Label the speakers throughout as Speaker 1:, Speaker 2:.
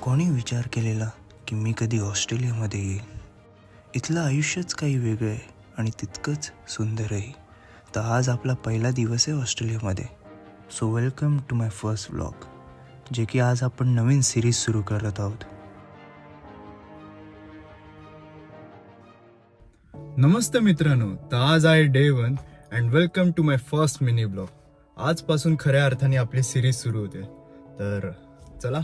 Speaker 1: कोणी विचार केलेला की मी कधी ऑस्ट्रेलियामध्ये येईल. इथलं आयुष्यच काही वेगळं आहे आणि तितकंच सुंदरही. तर आज आपला पहिला दिवस आहे ऑस्ट्रेलियामध्ये. So welcome to my first vlog, जे की आज आपण नवीन सिरीज सुरू करत आहोत.
Speaker 2: नमस्ते मित्रांनो, तर आज आहे day 1 and welcome to my first mini blog. आजपासून खऱ्या अर्थाने आपली सिरीज सुरू होते. तर चला.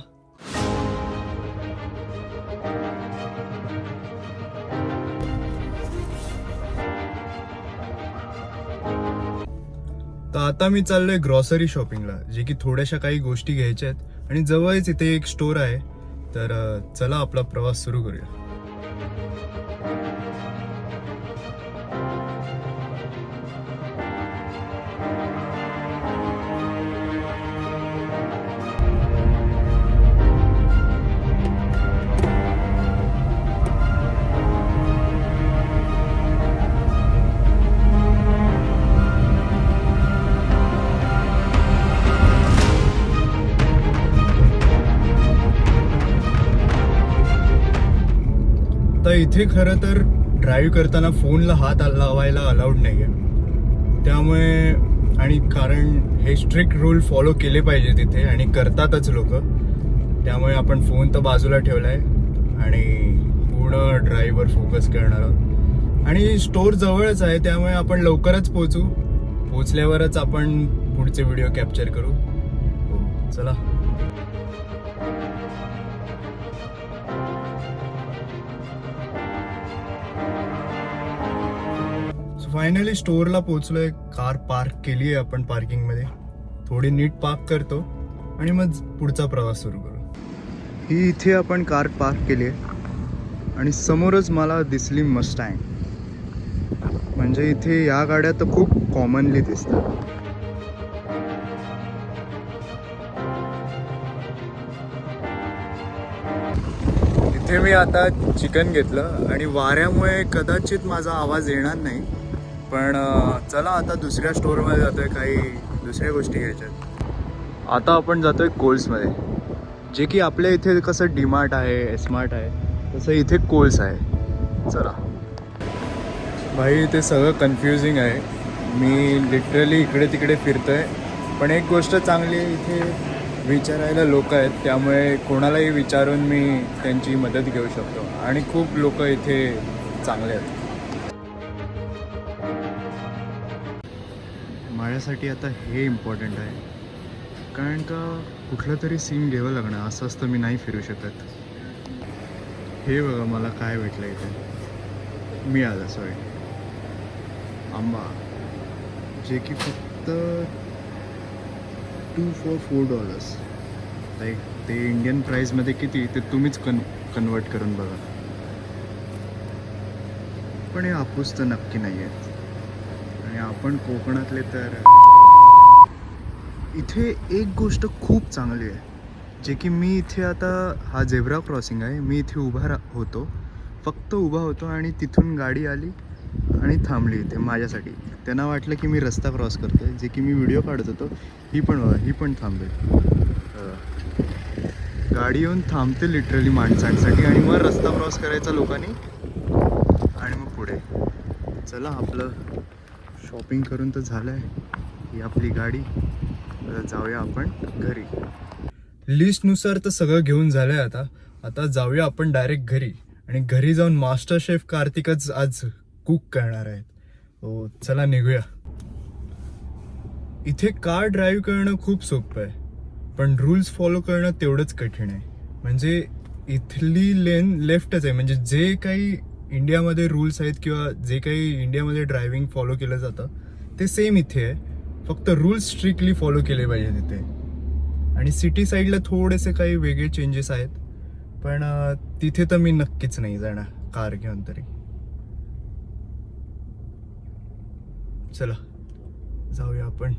Speaker 2: तर आता मी चाललोय ग्रॉसरी शॉपिंगला, जे की थोड्याशा काही गोष्टी घ्यायच्या आहेत आणि जवळच इथे एक स्टोर आहे. तर चला आपला प्रवास सुरू करूया. तर इथे खरं तर ड्राईव्ह करताना फोनला हात लावायला अलाउड नाही आहे. त्यामुळे आणि कारण हे स्ट्रिक्ट रूल फॉलो केले पाहिजे तिथे आणि करतातच लोक. त्यामुळे आपण फोन तर बाजूला ठेवला आहे आणि पूर्ण ड्राईव्हवर फोकस करणार आहोत. आणि स्टोर जवळच आहे, त्यामुळे आपण लवकरच पोचल्यावरच आपण पुढचे व्हिडिओ कॅप्चर करू. चला. फायनली स्टोअरला पोहोचलोय. कार पार्क केली आहे आपण पार्किंगमध्ये. थोडी नीट पार्क करतो आणि मग पुढचा प्रवास सुरू करू. ही इथे आपण कार पार्क केली आहे आणि समोरच मला दिसली मस्टँग. म्हणजे इथे या गाड्या तर खूप कॉमनली दिसतात. इथे मी आता चिकन घेतलं आणि वाऱ्यामुळे कदाचित माझा आवाज येणार नाही, पण चला आता दुसऱ्या स्टोअरमध्ये जातोय. काही दुसऱ्या गोष्टी घ्यायच्यात. आता आपण जातोय कोल्समध्ये, जे की आपल्या इथे कसं डीमार्ट आहे, स्मार्ट आहे, तसं इथे कोल्स आहे. चला भाई, ते सगळं कन्फ्युजिंग आहे. मी लिटरली इकडे तिकडे फिरतोय, पण एक गोष्ट चांगली आहे, इथे विचारायला लोक आहेत. त्यामुळे कोणालाही विचारून मी त्यांची मदत घेऊ शकतो आणि खूप लोक इथे चांगले आहेत. माझ्यासाठी आता हे इम्पॉर्टंट आहे, कारण का कुठलं तरी सीन घ्यावं लागणार. असं असतं मी नाही फिरू शकत. हे बघा मला काय भेटलं इथे. मिळालं सॉरी आंबा, जे की फक्त $2 for $4. लाईक ते इंडियन प्राईजमध्ये किती ते तुम्हीच कन्वर्ट करून बघा. पण हे हापूस तर नक्की नाही आहेत आणि आपण कोकणातले. तर इथे एक गोष्ट खूप चांगली आहे, जे की मी इथे आता हा झेब्रा क्रॉसिंग आहे. मी इथे फक्त उभा होतो आणि तिथून गाडी आली आणि थांबली इथे माझ्यासाठी. त्यांना वाटलं की मी रस्ता क्रॉस करतोय, जे की मी व्हिडिओ काढत होतो. ही पण थांबली. गाडी येऊन थांबते लिटरली माणसांसाठी आणि मग रस्ता क्रॉस करायचा लोकांनी आणि मग पुढे. चला, आपलं शॉपिंग करून तर झालं आहे. ही आपली गाडी. जाऊया आपण घरी. लिस्टनुसार तर सगळं घेऊन झालं आहे. आता जाऊया आपण डायरेक्ट घरी आणि घरी जाऊन मास्टर शेफ कार्तिकच आज कुक करणार आहेत. हो चला निघूया. इथे कार ड्राईव्ह करणं खूप सोपं आहे, पण रूल्स फॉलो करणं तेवढंच कठीण आहे. म्हणजे इथली लेन लेफ्टच आहे. म्हणजे जे काही इंडियामध्ये रूल्स आहेत किंवा जे काही इंडियामध्ये ड्रायव्हिंग फॉलो केलं जातं ते सेम इथे आहे. फक्त रूल्स स्ट्रिक्टली फॉलो केले पाहिजे तिथे. आणि सिटी साईडला थोडेसे काही वेगळे चेंजेस आहेत, पण तिथे तर मी नक्कीच नाही जाणार कार घेऊन तरी. चला जाऊया आपण.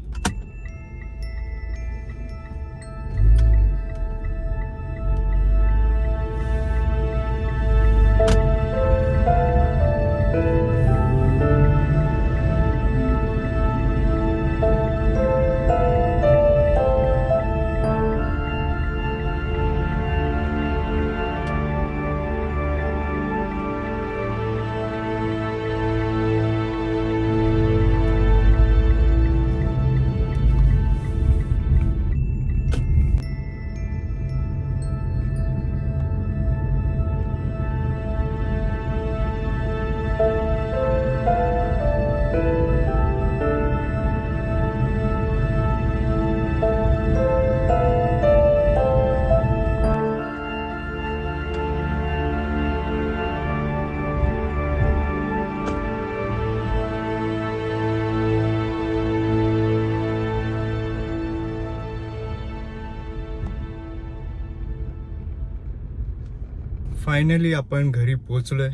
Speaker 2: फायनली आपण घरी पोचलोय.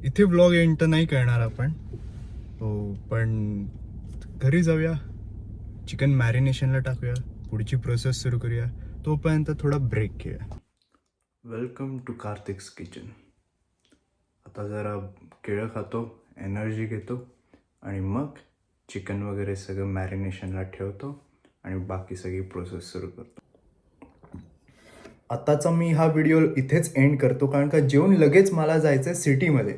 Speaker 2: इथे व्लॉग एंड तर नाही करणार आपण, हो, पण घरी जाऊया, चिकन मॅरिनेशनला टाकूया, पुढची प्रोसेस सुरू करूया. तोपर्यंत थोडा ब्रेक घेऊया. Welcome to Kartik's kitchen. आता जरा केळं खातो, एनर्जी घेतो आणि मग चिकन वगैरे सगळं मॅरिनेशनला ठेवतो आणि बाकी सगळी प्रोसेस सुरू करतो. आताचा मी हा व्हिडिओ इथेच एंड करतो, कारण का जेवून लगेच मला जायचं आहे सिटीमध्ये.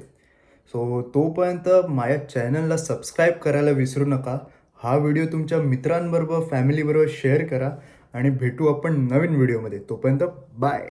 Speaker 2: सो तोपर्यंत माझ्या चॅनलला सबस्क्राईब करायला विसरू नका. हा व्हिडिओ तुमच्या मित्रांबरोबर, फॅमिलीबरोबर शेअर करा आणि भेटू आपण नवीन व्हिडिओमध्ये. तोपर्यंत बाय.